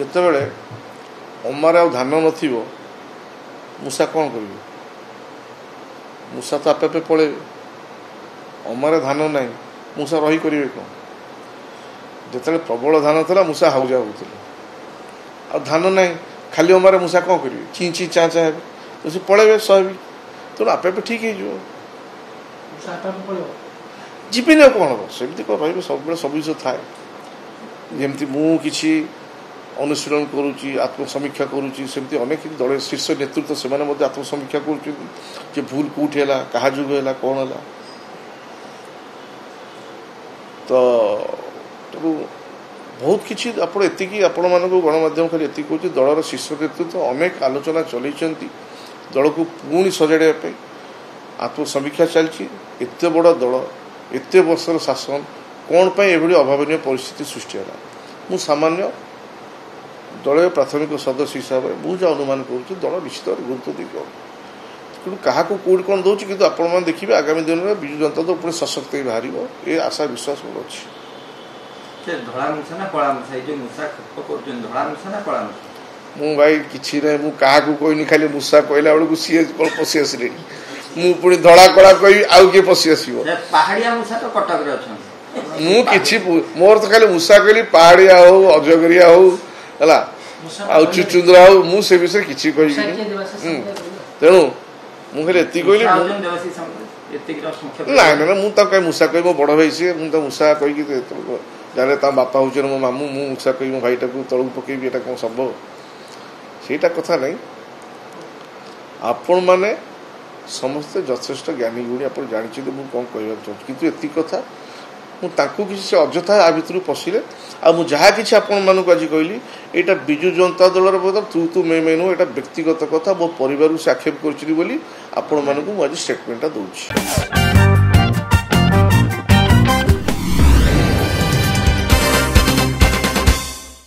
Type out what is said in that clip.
ଯେତେବେଳେ ଅମାରେ ଆଉ ଧାନ ନଥିବ ମୂଷା କ'ଣ କରିବେ? ମୂଷା ତ ଆପେ ଆପେ ପଳେଇବେ। ଅମାରେ ଧାନ ନାହିଁ, ମୂଷା ରହିପାରିବେ କ'ଣ? ଯେତେବେଳେ ପ୍ରବଳ ଧାନ ଥିଲା ମୂଷା ହାଉଜା ହେଉଥିଲେ, ଆଉ ଧାନ ନାହିଁ, ଖାଲି ଅମାରେ ମୂଷା କ'ଣ କରିବେ? ଚିଁ ଚିଁ ଚାଁ ଚାଁ ହେବେ, ତ ସେ ପଳେଇବେ ସ୍ୱାଭାବିକ। ତେଣୁ ଆପେ ଆପେ ଠିକ୍ ହେଇଯିବ, ଯିବିନି ଆଉ କ'ଣ ହେବ? ସେମିତି କ'ଣ ରହିବେ? ସବୁବେଳେ ସବୁ ଜିନିଷ ଥାଏ। ଯେମିତି ମୁଁ କିଛି ଅନୁଶୀଳନ କରୁଛି, ଆତ୍ମସମୀକ୍ଷା କରୁଛି, ସେମିତି ଅନେକ ଦଳ ଶୀର୍ଷ ନେତୃତ୍ୱ ସେମାନେ ମଧ୍ୟ ଆତ୍ମସମୀକ୍ଷା କରୁଛନ୍ତି ଯେ ଭୁଲ କେଉଁଠି ହେଲା, କାହା ଯୋଗୁଁ ହେଲା, କ'ଣ ହେଲା। ତ ତେଣୁ ବହୁତ କିଛି ଆପଣ ଏତିକି ଆପଣମାନଙ୍କୁ ଗଣମାଧ୍ୟମ ଖାଲି ଏତିକି କହୁଛି, ଦଳର ଶୀର୍ଷ ନେତୃତ୍ୱ ଅନେକ ଆଲୋଚନା ଚଲେଇଛନ୍ତି ଦଳକୁ ପୁଣି ସଜାଡ଼ିବା ପାଇଁ। ଆତ୍ମସମୀକ୍ଷା ଚାଲିଛି। ଏତେ ବଡ଼ ଦଳ, ଏତେ ବର୍ଷର ଶାସନ, କ'ଣ ପାଇଁ ଏଭଳି ଅଭାବନୀୟ ପରିସ୍ଥିତି ସୃଷ୍ଟି ହେଲା? ମୁଁ ସାମାନ୍ୟ ଦଳୀୟ ପ୍ରାଥମିକ ସଦସ୍ୟ ହିସାବରେ ମୁଁ ଯାହା ଅନୁମାନ କରୁଛି ଦଳ ନିଶ୍ଚିତ ଭାବରେ ଗୁରୁତ୍ୱ ଦେଇକି କିନ୍ତୁ କାହାକୁ କେଉଁଠି କ'ଣ ଦେଉଛି, କିନ୍ତୁ ଆପଣମାନେ ଦେଖିବେ ଆଗାମୀ ଦିନରେ ବିଜୁ ଜନତା ଦଳ ପୁଣି ସଶକ୍ତ ହେଇ ବାହାରିବ, ଏ ଆଶା ବିଶ୍ୱାସ ମୋର ଅଛି। ମୁଁ ଭାଇ କିଛି ନାହିଁ, ମୁଁ କାହାକୁ କହିନି, ଖାଲି ମୂଷା କହିଲା ବେଳକୁ ସିଏ ପଶି ଆସିଲେଣି। ମୁଁ ପୁଣି ଧଳା କଳା କହିବି, ଆଉ କିଏ ପଶି ଆସିବ? ମୁଁ କିଛି, ମୋର ତ ଖାଲି ମୂଷା କହିଲି, ପାହାଡ଼ିଆ ହଉ, ଅଜଗରିଆ ହଉ, ହେଲା, ଆଉ ଚୁଚୁନ୍ଦ୍ରା ହଉ, ମୁଁ ସେ ବିଷୟରେ କିଛି କହିବିନି। ତେଣୁ ମୁଁ ଖାଲି ଏତିକି କହିଲି। ନାଇଁ ନାଇଁ, ମୁଁ ତାକୁ କାହିଁ ମୂଷା କହିବି? ମୋ ବଡ଼ ଭାଇ ସିଏ, ମୁଁ ତ ମୂଷା କହିକି ଯାହେଲେ ତା ବାପା ହେଉଛନ୍ତି ମୋ ମାମୁଁ, ମୁଁ ମୂଷା କହିବି ମୋ ଭାଇଟାକୁ ତଳକୁ ପକେଇବି, ଏଇଟା କ'ଣ ସମ୍ଭବ? ସେଇଟା କଥା ନାହିଁ। ଆପଣମାନେ ସମସ୍ତେ ଯଥେଷ୍ଟ ଜ୍ଞାନୀ ଗୁଣୀ, ଆପଣ ଜାଣିଛନ୍ତି ମୁଁ କ'ଣ କହିବାକୁ ଚାହୁଁଛି, କିନ୍ତୁ ଏତିକି କଥା ମୁଁ ତାଙ୍କୁ କିଛି ସେ ଅଯଥା ଆ ଭିତରୁ ପଶିଲେ। ଆଉ ମୁଁ ଯାହା କିଛି ଆପଣମାନଙ୍କୁ ଆଜି କହିଲି, ଏଇଟା ବିଜୁ ଜନତା ଦଳର ତୁ ମେ ନୁହଁ, ଏଇଟା ବ୍ୟକ୍ତିଗତ କଥା। ମୋ ପରିବାରକୁ ସେ ଆକ୍ଷେପ କରୁଛନ୍ତି ବୋଲି ଆପଣମାନଙ୍କୁ ମୁଁ ଆଜି ଷ୍ଟେଟମେଣ୍ଟଟା ଦେଉଛି।